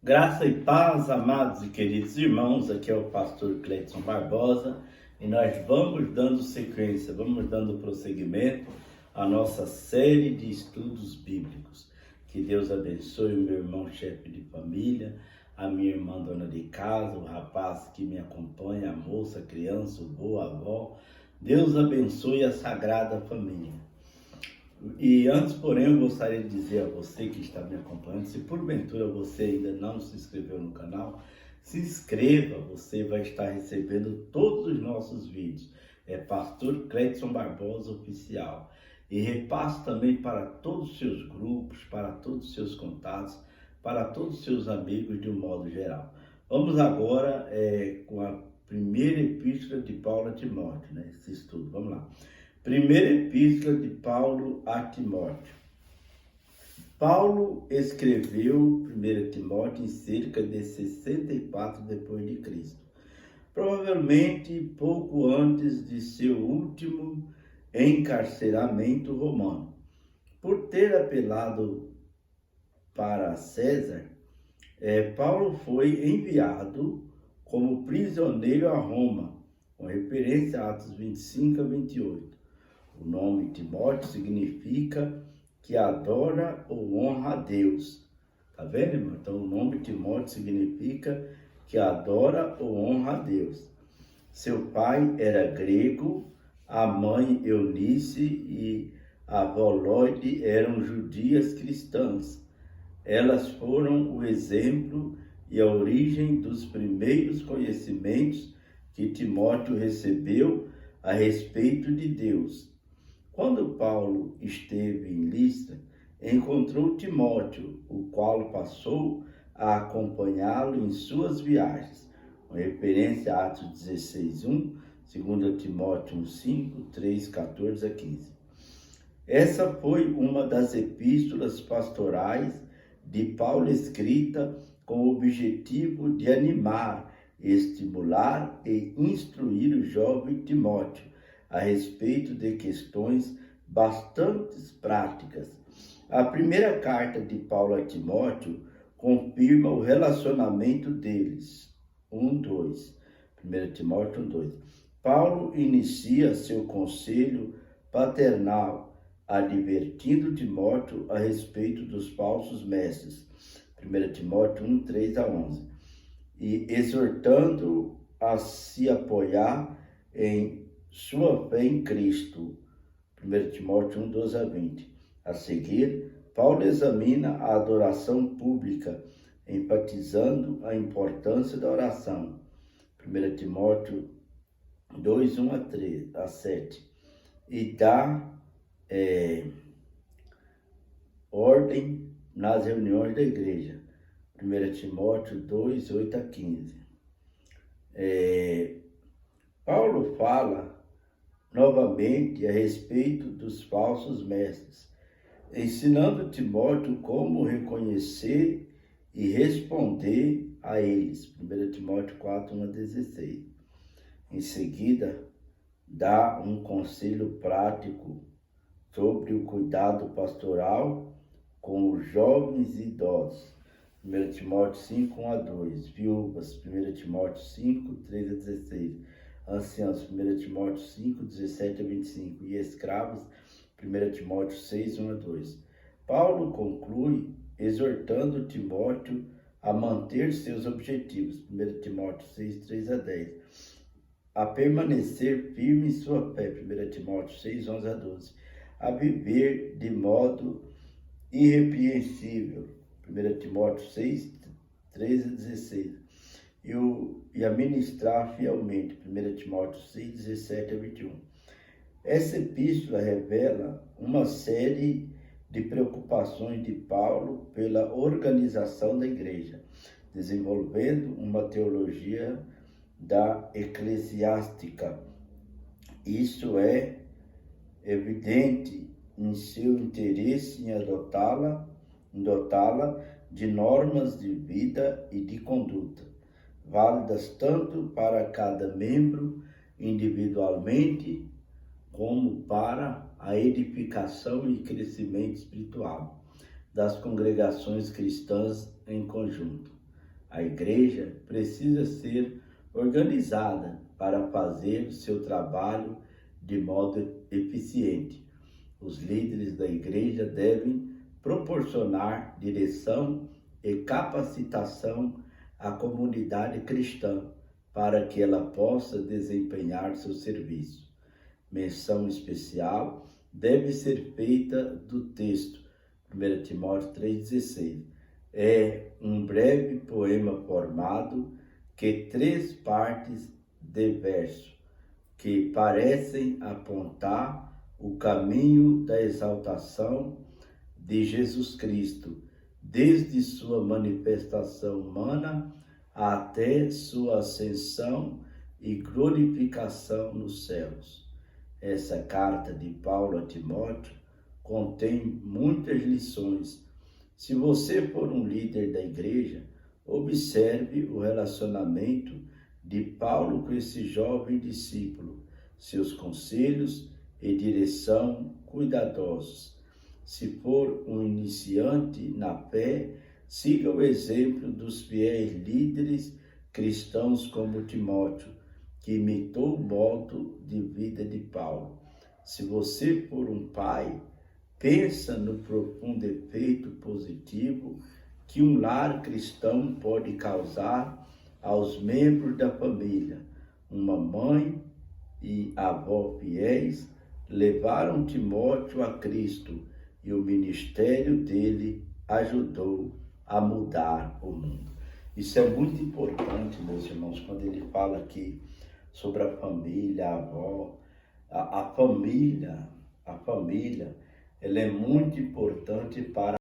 Graça e paz, amados e queridos irmãos, aqui é o pastor Cleiton Barbosa e nós vamos dando sequência, vamos dando prosseguimento à nossa série de estudos bíblicos. Que Deus abençoe o meu irmão chefe de família, a minha irmã dona de casa, o rapaz que me acompanha, a moça, a criança, o vô, a avó. Deus abençoe a sagrada família. E antes, porém, eu gostaria de dizer a você que está me acompanhando, se porventura você ainda não se inscreveu no canal, se inscreva, você vai estar recebendo todos os nossos vídeos. É Pastor Cleiton Barbosa Oficial. E repasse também para todos os seus grupos, para todos os seus contatos, para todos os seus amigos de um modo geral. Vamos agora com a primeira epístola de Paulo a Timóteo, né? Esse estudo, vamos lá. Primeira epístola de Paulo a Timóteo. Paulo escreveu 1 Timóteo em cerca de 64 depois de Cristo, provavelmente pouco antes de seu último encarceramento romano. Por ter apelado para César, Paulo foi enviado como prisioneiro a Roma, com referência a Atos 25 a 28. O nome Timóteo significa que adora ou honra a Deus. Tá vendo, irmão? Então, o nome Timóteo significa que adora ou honra a Deus. Seu pai era grego, a mãe Eunice e a avó Lóide eram judias cristãs. Elas foram o exemplo e a origem dos primeiros conhecimentos que Timóteo recebeu a respeito de Deus. Quando Paulo esteve em Listra, encontrou Timóteo, o qual passou a acompanhá-lo em suas viagens, com referência a Atos 16:1, 2 Timóteo 1:5, 3:14 a 15. Essa foi uma das epístolas pastorais de Paulo escrita com o objetivo de animar, estimular e instruir o jovem Timóteo a respeito de questões bastante práticas. A primeira carta de Paulo a Timóteo confirma o relacionamento deles. 1:2. 1 Timóteo 1:2. Paulo inicia seu conselho paternal, advertindo Timóteo a respeito dos falsos mestres. 1 Timóteo 1:3 a 11. E exortando a se apoiar em sua fé em Cristo. 1 Timóteo 1:12 a 20. A seguir, Paulo examina a adoração pública, enfatizando a importância da oração. 1 Timóteo 2:1 a 7. E dá ordem nas reuniões da igreja. 1 Timóteo 2:8 a 15. Paulo fala novamente a respeito dos falsos mestres, ensinando Timóteo como reconhecer e responder a eles. 1 Timóteo 4:1 a 16. Em seguida, dá um conselho prático sobre o cuidado pastoral com os jovens e idosos. 1 Timóteo 5:1 a 2. Viúvas. 1 Timóteo 5:3 a 16. Anciãos, 1 Timóteo 5, 17 a 25, e escravos, 1 Timóteo 6, 1 a 2. Paulo conclui exortando Timóteo a manter seus objetivos, 1 Timóteo 6, 3 a 10, a permanecer firme em sua fé, 1 Timóteo 6, 11 a 12, a viver de modo irrepreensível, 1 Timóteo 6, 13 a 16, e a ministrar fielmente, 1 Timóteo 6, 17 a 21. Essa epístola revela uma série de preocupações de Paulo pela organização da igreja, desenvolvendo uma teologia da eclesiástica. Isso é evidente em seu interesse em dotá-la de normas de vida e de conduta, válidas tanto para cada membro individualmente, como para a edificação e crescimento espiritual das congregações cristãs em conjunto. A igreja precisa ser organizada para fazer o seu trabalho de modo eficiente. Os líderes da igreja devem proporcionar direção e capacitação à comunidade cristã para que ela possa desempenhar seu serviço. Menção especial deve ser feita do texto 1 Timóteo 3,16. É um breve poema formado que 3 partes de verso, que parecem apontar o caminho da exaltação de Jesus Cristo, desde sua manifestação humana até sua ascensão e glorificação nos céus. Essa carta de Paulo a Timóteo contém muitas lições. Se você for um líder da igreja, observe o relacionamento de Paulo com esse jovem discípulo, seus conselhos e direção cuidadosos. Se for um iniciante na fé, siga o exemplo dos fiéis líderes cristãos como Timóteo, que imitou o modo de vida de Paulo. Se você for um pai, pensa no profundo efeito positivo que um lar cristão pode causar aos membros da família. Uma mãe e avó fiéis levaram Timóteo a Cristo e o ministério dele ajudou a mudar o mundo. Isso é muito importante, meus irmãos, quando ele fala aqui sobre a família, a avó, a família, ela é muito importante para